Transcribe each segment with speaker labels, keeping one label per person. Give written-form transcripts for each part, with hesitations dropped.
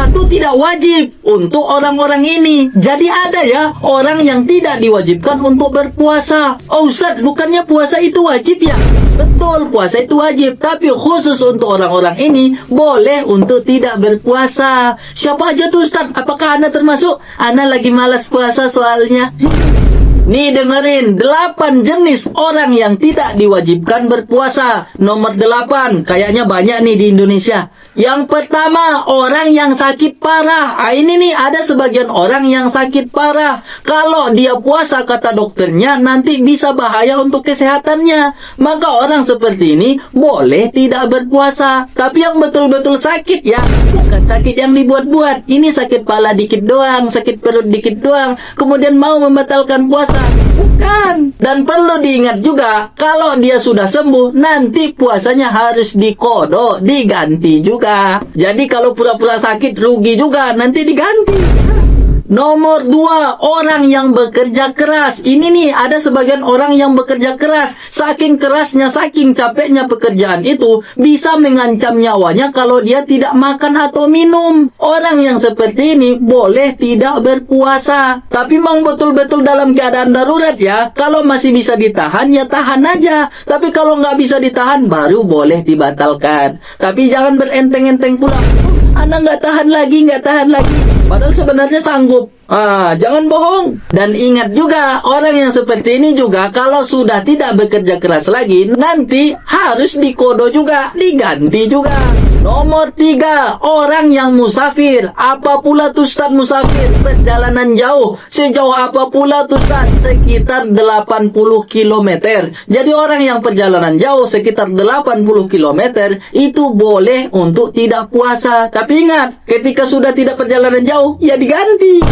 Speaker 1: puasa itu tidak wajib untuk orang-orang ini. Jadi ada ya orang yang tidak diwajibkan untuk berpuasa. Oh Ustaz, bukannya puasa itu wajib ya? Betul, puasa itu wajib. Tapi khusus untuk orang-orang ini boleh untuk tidak berpuasa. Siapa aja tuh Ustaz? Apakah Anda termasuk? Anda lagi malas puasa soalnya. Nih dengerin, 8 jenis orang yang tidak diwajibkan berpuasa. Nomor 8, kayaknya banyak nih di Indonesia. Yang pertama, orang yang sakit parah. Ini nih ada sebagian orang yang sakit parah. Kalau dia puasa kata dokternya nanti bisa bahaya untuk kesehatannya. Maka orang seperti ini boleh tidak berpuasa. Tapi yang betul-betul sakit ya, bukan sakit yang dibuat-buat. Ini sakit kepala dikit doang, sakit perut dikit doang, kemudian mau membatalkan puasa. Bukan. Dan perlu diingat juga, kalau dia sudah sembuh, nanti puasanya harus dikodok, diganti juga. Jadi kalau pura-pura sakit, rugi juga, nanti diganti. Nomor 2, orang yang bekerja keras. Ini nih, ada sebagian orang yang bekerja keras. Saking kerasnya, saking capeknya pekerjaan itu, bisa mengancam nyawanya kalau dia tidak makan atau minum. Orang yang seperti ini boleh tidak berpuasa. Tapi mau betul-betul dalam keadaan darurat ya. Kalau masih bisa ditahan, ya tahan aja. Tapi kalau nggak bisa ditahan, baru boleh dibatalkan. Tapi jangan berenteng-enteng pula. Anda nggak tahan lagi. Padahal sebenarnya sanggup. Jangan bohong. Dan ingat juga, orang yang seperti ini juga kalau sudah tidak bekerja keras lagi, nanti harus dikodo juga, diganti juga. Nomor 3, orang yang musafir. Apa pula tuh Ustaz musafir? Perjalanan jauh. Sejauh apa pula tuh Ustaz? Sekitar 80 km. Jadi orang yang perjalanan jauh sekitar 80 km itu boleh untuk tidak puasa. Tapi ingat, ketika sudah tidak perjalanan jauh, ya diganti.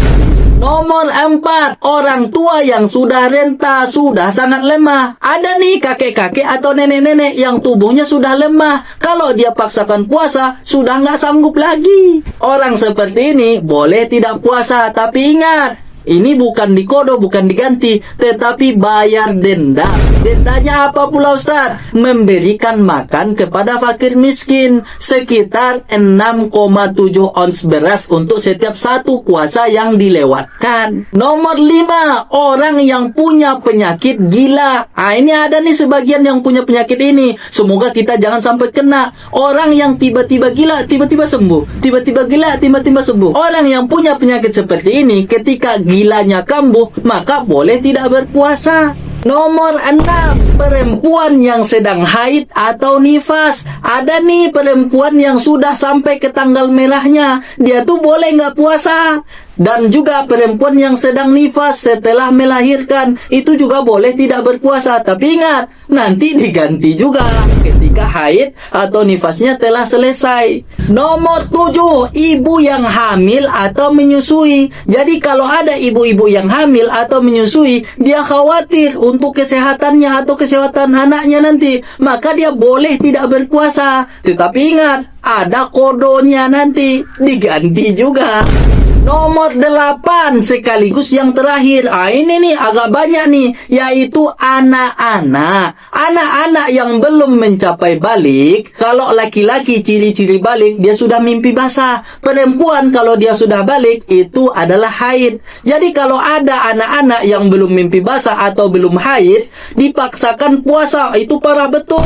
Speaker 1: Nomor 4, orang tua yang sudah renta, sudah sangat lemah. Ada nih kakek-kakek atau nenek-nenek yang tubuhnya sudah lemah. Kalau dia paksakan puasa, sudah nggak sanggup lagi. Orang seperti ini boleh tidak puasa, tapi ingat, ini bukan dikodo, bukan diganti, tetapi bayar denda. Dendanya apa pula Ustaz? Memberikan makan kepada fakir miskin sekitar 6,7 ons beras untuk setiap satu puasa yang dilewatkan. Nomor 5, orang yang punya penyakit gila. Ini ada nih sebagian yang punya penyakit ini. Semoga kita jangan sampai kena. Orang yang tiba-tiba gila, tiba-tiba sembuh. Tiba-tiba gila, tiba-tiba sembuh. Orang yang punya penyakit seperti ini, ketika gilanya kambuh, maka boleh tidak berpuasa. Nomor 6, perempuan yang sedang haid atau nifas. Ada nih perempuan yang sudah sampai ke tanggal merahnya, dia tuh boleh nggak puasa. Dan juga perempuan yang sedang nifas setelah melahirkan, itu juga boleh tidak berpuasa. Tapi ingat, nanti diganti juga ketika haid atau nifasnya telah selesai. Nomor 7, ibu yang hamil atau menyusui. Jadi kalau ada ibu-ibu yang hamil atau menyusui, dia khawatir untuk kesehatannya atau kesehatan anaknya nanti, maka dia boleh tidak berpuasa. Tetapi ingat, ada kodonya nanti, diganti juga. Nomor 8, sekaligus yang terakhir. Ini nih agak banyak nih, yaitu anak-anak. Anak-anak yang belum mencapai balik. Kalau laki-laki ciri-ciri balik, dia sudah mimpi basah. Perempuan kalau dia sudah balik, itu adalah haid. Jadi kalau ada anak-anak yang belum mimpi basah atau belum haid, dipaksakan puasa, itu parah betul.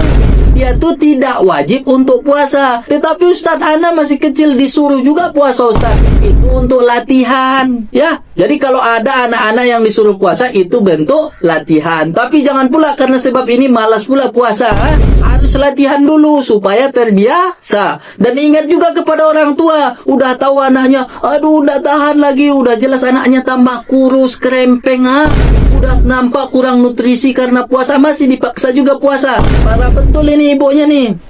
Speaker 1: Dia tuh tidak wajib untuk puasa. Tetapi Ustadz, Ana masih kecil, disuruh juga puasa Ustadz. Itu untuk latihan ya. Jadi kalau ada anak-anak yang disuruh puasa, itu bentuk latihan. Tapi jangan pula karena sebab ini malas pula puasa. Harus latihan dulu supaya terbiasa. Dan ingat juga kepada orang tua, udah tahu anaknya, aduh udah tahan lagi, udah jelas anaknya tambah kurus, krempeng, udah nampak kurang nutrisi karena puasa, masih dipaksa juga puasa. Parah betul ini ibunya nih.